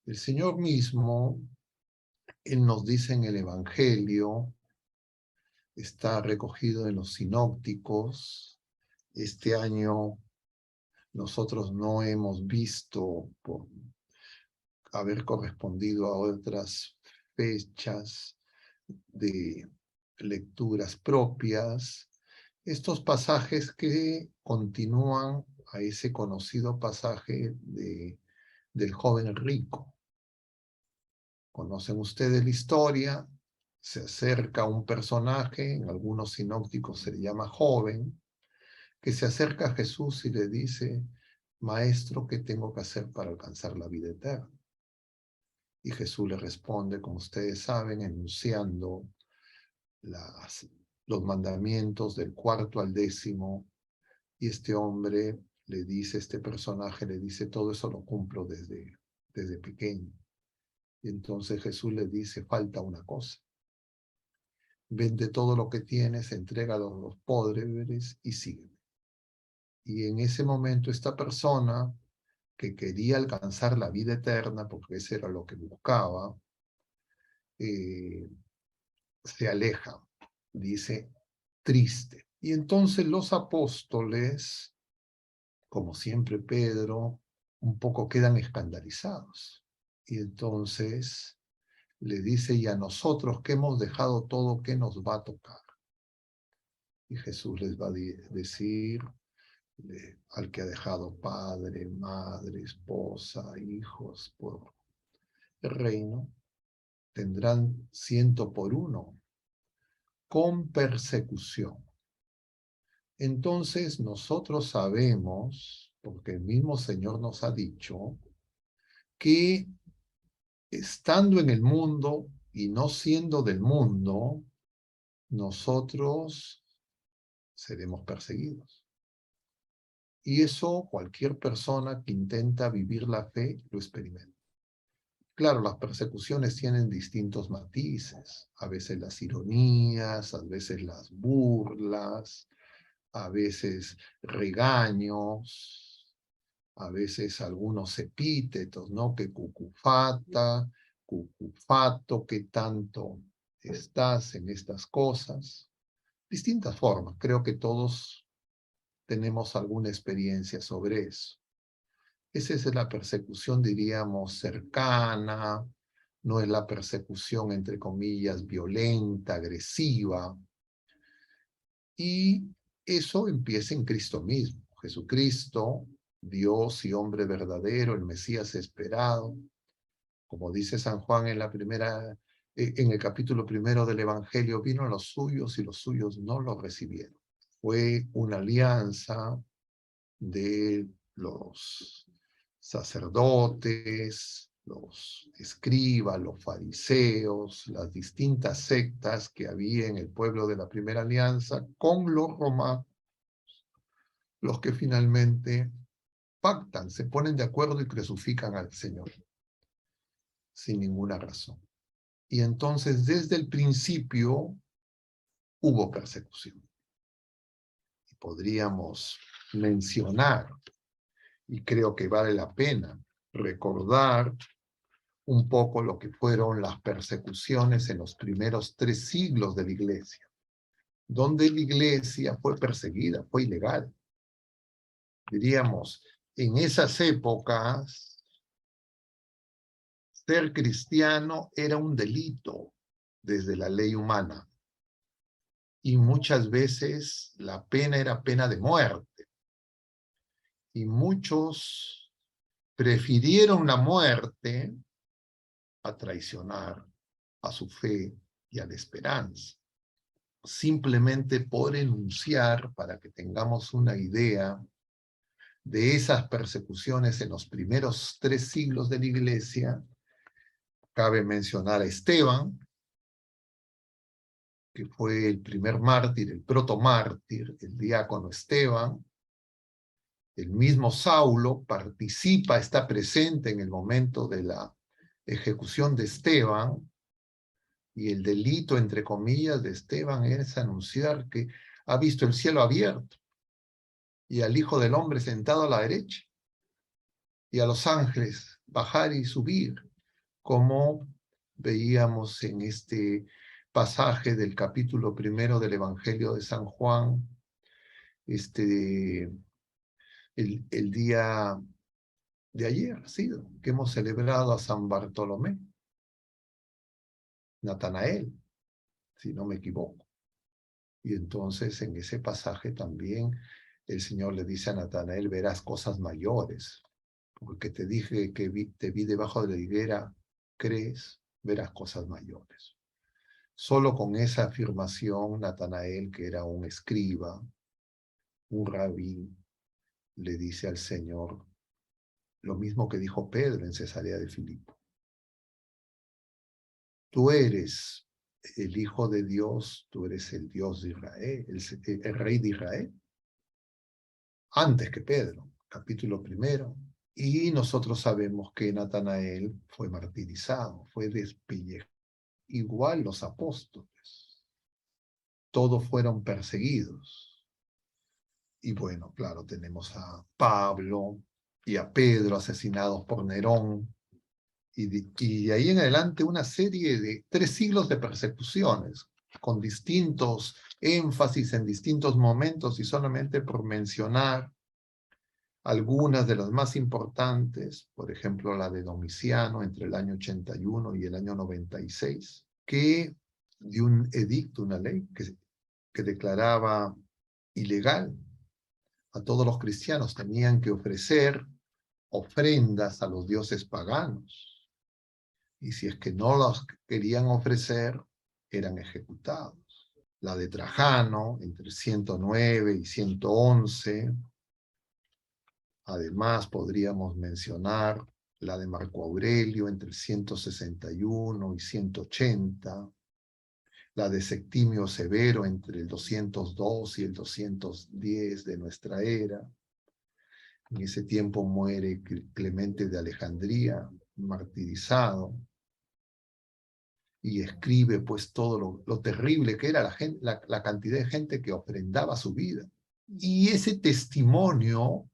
El Señor mismo, Él nos dice en el Evangelio, está recogido en los sinópticos. Este año nosotros no hemos visto, por haber correspondido a otras fechas de lecturas propias, estos pasajes que continúan a ese conocido pasaje del joven rico. Conocen ustedes la historia, se acerca un personaje, en algunos sinópticos se le llama joven, que se acerca a Jesús y le dice: Maestro, ¿qué tengo que hacer para alcanzar la vida eterna? Y Jesús le responde, como ustedes saben, enunciando los mandamientos del 4º al 10º, y este hombre le dice, este personaje le dice: todo eso lo cumplo desde pequeño. Y entonces Jesús le dice: falta una cosa. Vende todo lo que tienes, entrégalo a los pobres y sígueme. Y en ese momento esta persona, que quería alcanzar la vida eterna, porque eso era lo que buscaba, se aleja, dice, triste. Y entonces los apóstoles, como siempre Pedro, un poco quedan escandalizados. Y entonces le dice: y a nosotros que hemos dejado todo, ¿qué nos va a tocar? Y Jesús les va a decir: al que ha dejado padre, madre, esposa, hijos por el reino, tendrán 100 por 1, con persecución. Entonces nosotros sabemos, porque el mismo Señor nos ha dicho, que estando en el mundo y no siendo del mundo, nosotros seremos perseguidos. Y eso cualquier persona que intenta vivir la fe lo experimenta. Claro, las persecuciones tienen distintos matices, a veces las ironías, a veces las burlas, a veces regaños, a veces algunos epítetos, ¿no? Que cucufata, cucufato, que tanto estás en estas cosas. Distintas formas, creo que todos tenemos alguna experiencia sobre eso. Esa es la persecución, diríamos, cercana, no es la persecución, entre comillas, violenta, agresiva. Y eso empieza en Cristo mismo. Jesucristo, Dios y hombre verdadero, el Mesías esperado, como dice San Juan en el capítulo 1 del Evangelio, vino a los suyos y los suyos no lo recibieron. Fue una alianza de los sacerdotes, los escribas, los fariseos, las distintas sectas que había en el pueblo de la primera alianza, con los romanos, los que finalmente pactan, se ponen de acuerdo y crucifican al Señor, sin ninguna razón. Y entonces, desde el principio, hubo persecución. Y podríamos mencionar, y creo que vale la pena recordar un poco lo que fueron las persecuciones en los primeros 3 siglos de la Iglesia, donde la Iglesia fue perseguida, fue ilegal. Diríamos, en esas épocas, ser cristiano era un delito desde la ley humana, y muchas veces la pena era pena de muerte, y muchos prefirieron la muerte a traicionar a su fe y a la esperanza. Simplemente por enunciar, para que tengamos una idea de esas persecuciones en los primeros 3 siglos de la Iglesia, cabe mencionar a Esteban, que fue el primer mártir, el protomártir, el diácono Esteban. El mismo Saulo participa, está presente en el momento de la ejecución de Esteban, y el delito, entre comillas, de Esteban es anunciar que ha visto el cielo abierto y al Hijo del Hombre sentado a la derecha y a los ángeles bajar y subir. como veíamos en este pasaje del capítulo 1 del Evangelio de San Juan, el día de ayer ha sido, que hemos celebrado a San Bartolomé, Natanael, si no me equivoco. Y entonces en ese pasaje también el Señor le dice a Natanael, verás cosas mayores, porque te dije que te vi debajo de la higuera, crees, verás cosas mayores. Solo con esa afirmación, Natanael, que era un escriba, un rabí, le dice al Señor lo mismo que dijo Pedro en Cesarea de Filipo. Tú eres el Hijo de Dios, tú eres el Dios de Israel, el Rey de Israel, antes que Pedro, capítulo 1. Y nosotros sabemos que Natanael fue martirizado, fue despellejado. Igual los apóstoles, todos fueron perseguidos. Y bueno, claro, tenemos a Pablo y a Pedro asesinados por Nerón, y de ahí en adelante una serie de 3 siglos de persecuciones, con distintos énfasis en distintos momentos, y solamente por mencionar algunas de las más importantes, por ejemplo la de Domiciano entre el año 81 y el año 96, que dio un edicto, una ley que declaraba ilegal a todos los cristianos, tenían que ofrecer ofrendas a los dioses paganos, y si es que no las querían ofrecer, eran ejecutados. La de Trajano, entre 109 y 111, además podríamos mencionar la de Marco Aurelio, entre el 161 y 180, la de Septimio Severo, entre el 202 y el 210 de nuestra era. En ese tiempo muere Clemente de Alejandría, martirizado, y escribe pues todo lo terrible que era la cantidad de gente que ofrendaba su vida. Y ese testimonio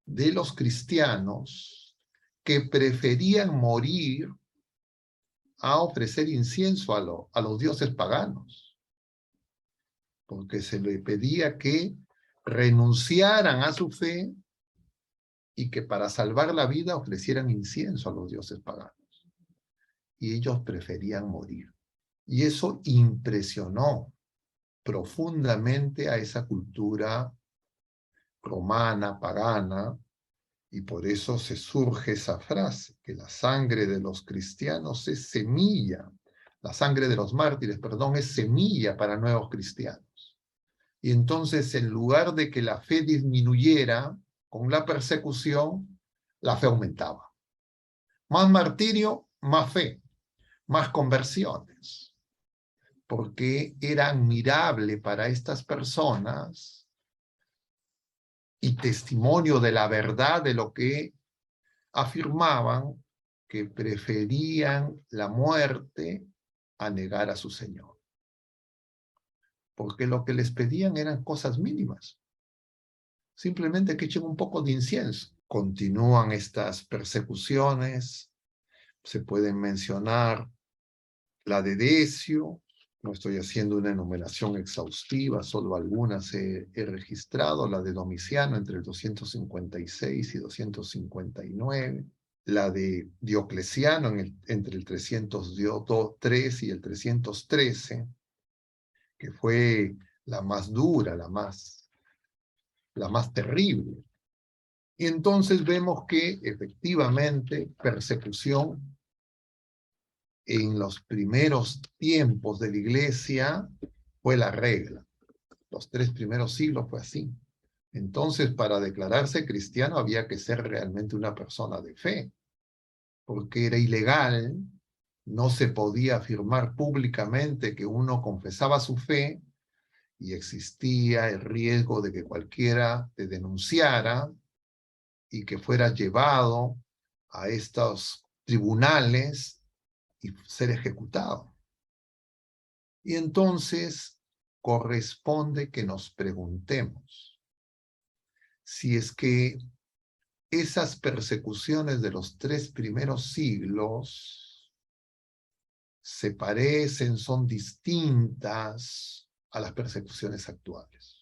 de los cristianos que preferían morir a ofrecer incienso a los dioses paganos, porque se le pedía que renunciaran a su fe y que para salvar la vida ofrecieran incienso a los dioses paganos. Y ellos preferían morir. Y eso impresionó profundamente a esa cultura romana, pagana, y por eso se surge esa frase, que la sangre de los cristianos es semilla, la sangre de los mártires, perdón, es semilla para nuevos cristianos. Y entonces, en lugar de que la fe disminuyera con la persecución, la fe aumentaba. Más martirio, más fe, más conversiones. Porque era admirable para estas personas y testimonio de la verdad de lo que afirmaban, que preferían la muerte a negar a su Señor. Porque lo que les pedían eran cosas mínimas. Simplemente que echen un poco de incienso. Continúan estas persecuciones. Se pueden mencionar la de Decio. No estoy haciendo una enumeración exhaustiva, solo algunas he registrado. La de Domiciano entre el 256 y 259. La de Diocleciano entre el 303 y el 313, que fue la más dura, la más terrible. Y entonces vemos que efectivamente persecución en los primeros tiempos de la iglesia fue la regla. Los 3 primeros siglos fue así. Entonces, para declararse cristiano había que ser realmente una persona de fe, porque era ilegal, no se podía afirmar públicamente que uno confesaba su fe, y existía el riesgo de que cualquiera te denunciara y que fuera llevado a estos tribunales y ser ejecutado. Y entonces corresponde que nos preguntemos si es que esas persecuciones de los 3 primeros siglos se parecen, son distintas a las persecuciones actuales.